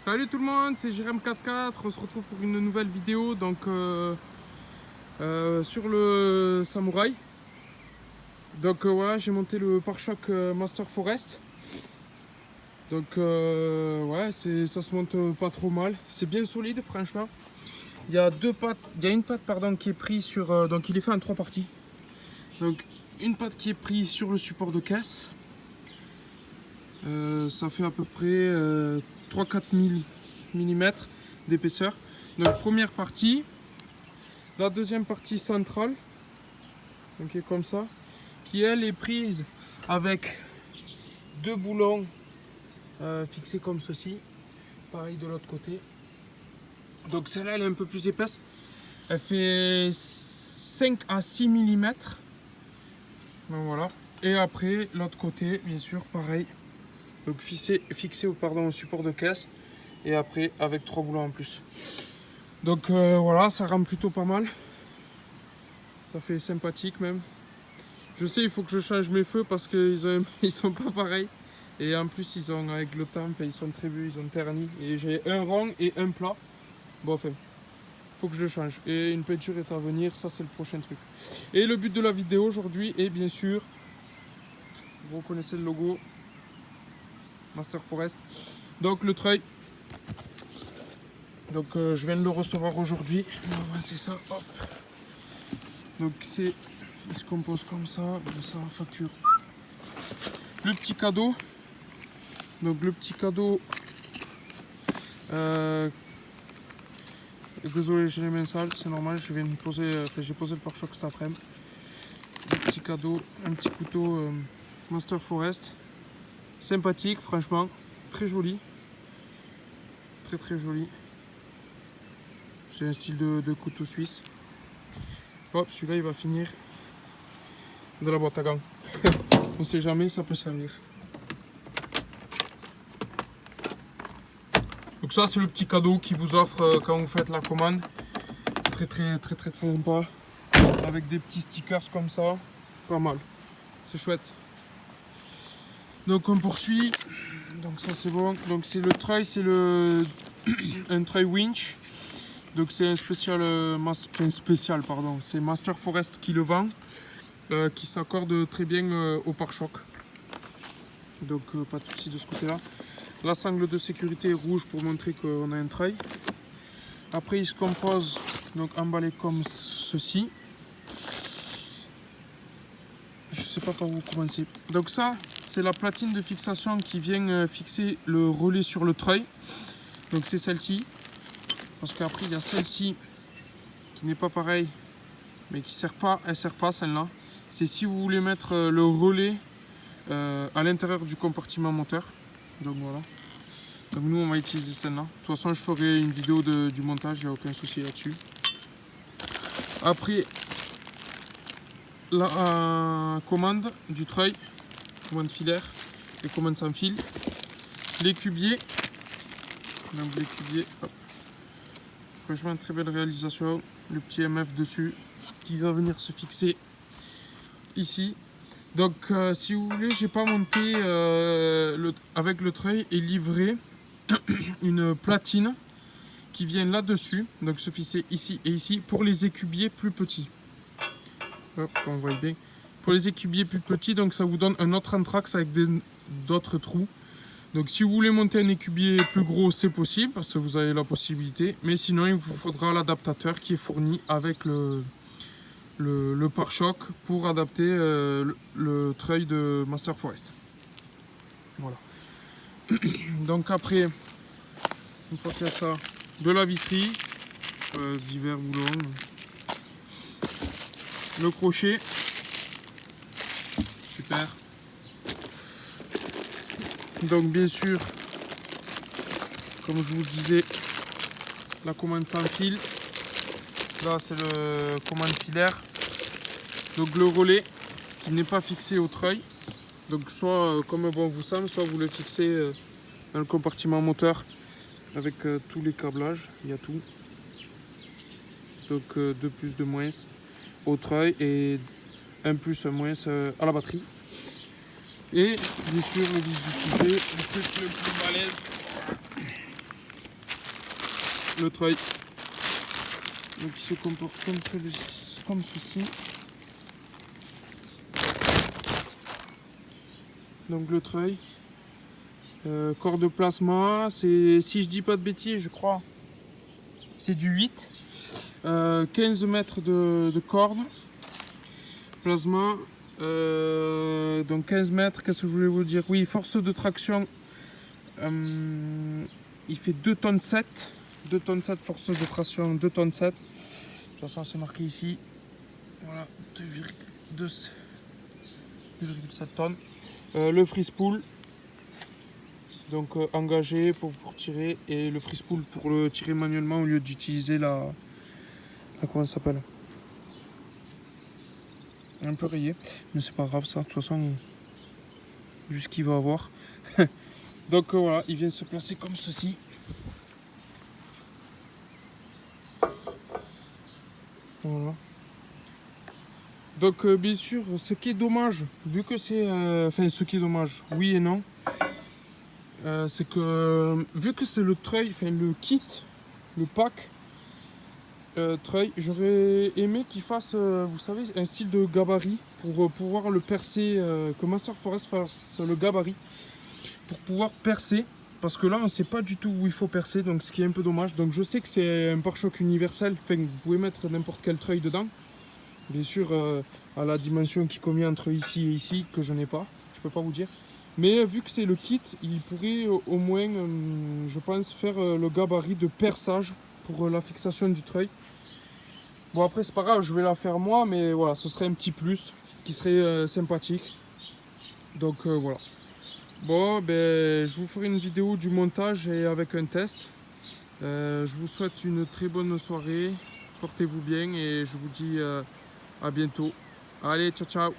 Salut tout le monde, c'est Jérém44, on se retrouve pour une nouvelle vidéo donc sur le Samouraï. Donc voilà, j'ai monté le pare-choc Master Forest. Donc ouais, ça se monte pas trop mal, c'est bien solide franchement. Il y a une patte pardon, qui est prise sur, donc il est fait en 3 parties. Donc une patte qui est prise sur le support de caisse. Ça fait à peu près 3-4 mm d'épaisseur. Donc première partie, la deuxième partie centrale, donc comme ça, qui elle est prise avec 2 boulons fixés comme ceci, pareil de l'autre côté. Donc celle-là elle est un peu plus épaisse, elle fait 5 à 6 mm. Donc voilà. Et après l'autre côté, bien sûr, pareil. Donc fixé au support de caisse. Et après avec 3 boulons en plus. Donc voilà, ça rame plutôt pas mal. Ça fait sympathique même. Je sais, il faut que je change mes feux parce qu'ils sont pas pareils. Et en plus, ils ont, avec le temps, ils sont très vieux, ils ont terni. Et j'ai un rond et un plat. Bon, enfin, faut que je le change. Et une peinture est à venir, ça c'est le prochain truc. Et le but de la vidéo aujourd'hui est bien sûr, vous reconnaissez le logo, Master Forest. Donc le treuil. Donc je viens de le recevoir aujourd'hui. C'est ça, hop. Donc il se compose comme ça, facture. Le petit cadeau. Donc le petit cadeau. Désolé, j'ai les mains sales, c'est normal. Je viens de poser, j'ai posé le pare-choc cet après-midi. Le petit cadeau, un petit couteau Master Forest. Sympathique, franchement, très joli. Très joli. C'est un style de couteau suisse. Hop, celui-là il va finir de la boîte à gants. On sait jamais, ça peut servir. Donc ça c'est le petit cadeau qui vous offre quand vous faites la commande. Très sympa. Avec des petits stickers comme ça. Pas mal. C'est chouette. Donc on poursuit. Donc ça c'est bon. Donc c'est le treuil, c'est un treuil winch. Donc c'est un spécial, c'est Master Forest qui le vend, qui s'accorde très bien au pare-choc. Donc pas de souci de ce côté-là. La sangle de sécurité est rouge pour montrer qu'on a un treuil. Après il se compose, donc emballé comme ceci. Je sais pas par où commencer. Donc ça, c'est la platine de fixation qui vient fixer le relais sur le treuil. Donc c'est celle-ci. Parce qu'après il y a celle-ci qui n'est pas pareille, mais qui sert pas, elle sert pas celle-là. C'est si vous voulez mettre le relais à l'intérieur du compartiment moteur. Donc voilà. Donc nous on va utiliser celle-là. De toute façon je ferai une vidéo du montage, il n'y a aucun souci là-dessus. Après la commande du treuil, commande filaire et commande sans fil. L'écubier. Donc l'écubier, hop. Franchement, très belle réalisation. Le petit MF dessus qui va venir se fixer ici. Donc, si vous voulez, j'ai pas monté avec le treuil et livré une platine qui vient là-dessus. Donc, se fixer ici et ici pour les écubiers plus petits. Hop, on voit bien. Pour les écubiers plus petits, donc ça vous donne un autre anthrax avec d'autres trous. Donc si vous voulez monter un écubier plus gros, c'est possible parce que vous avez la possibilité. Mais sinon, il vous faudra l'adaptateur qui est fourni avec le pare-choc pour adapter le treuil de Master Forest. Voilà. Donc après, une fois qu'il y a ça, de la visserie, divers boulons, le crochet, super. Donc bien sûr, comme je vous disais, la commande sans fil. Là c'est le commande filaire. Donc le relais qui n'est pas fixé au treuil. Donc soit comme bon vous semble, soit vous le fixez dans le compartiment moteur avec tous les câblages, il y a tout. Donc 2 plus 2 moins au treuil et 1 plus 1 moins à la batterie. Et bien sûr le vis du sujet, le truc le plus balèze, le treuil. Donc il se comporte comme ceci. Donc le treuil. Corps de plasma, c'est, si je dis pas de bêtises, je crois, c'est du 8. 15 mètres de corde. Plasma. Donc 15 mètres, qu'est-ce que je voulais vous dire? Oui, force de traction. Il fait 2 tonnes 7. 2 tonnes 7, force de traction 2 tonnes 7. De toute façon, c'est marqué ici. Voilà, 2,7 tonnes. Le free spool. Donc engagé pour tirer, et le free spool pour le tirer manuellement au lieu d'utiliser la comment ça s'appelle, un peu rayé, mais c'est pas grave ça, de toute façon vu ce qu'il va avoir. Donc voilà, il vient se placer comme ceci. Voilà. Donc bien sûr, ce qui est dommage, vu que c'est enfin ce qui est dommage, oui et non, c'est que vu que c'est le treuil, enfin le kit, le pack treuil, j'aurais aimé qu'il fasse, vous savez, un style de gabarit pour pouvoir le percer, que Master Forest fasse le gabarit pour pouvoir percer, parce que là on ne sait pas du tout où il faut percer, donc ce qui est un peu dommage. Donc je sais que c'est un pare-choc universel, enfin vous pouvez mettre n'importe quel treuil dedans, bien sûr à la dimension qui convient entre ici et ici, que je n'ai pas, je peux pas vous dire. Mais vu que c'est le kit, il pourrait au moins, je pense, faire le gabarit de perçage pour la fixation du treuil. Bon après c'est pas grave, je vais la faire moi, mais voilà, ce serait un petit plus qui serait sympathique. Donc voilà. Bon, ben je vous ferai une vidéo du montage et avec un test. Je vous souhaite une très bonne soirée, portez-vous bien et je vous dis à bientôt. Allez, ciao ciao.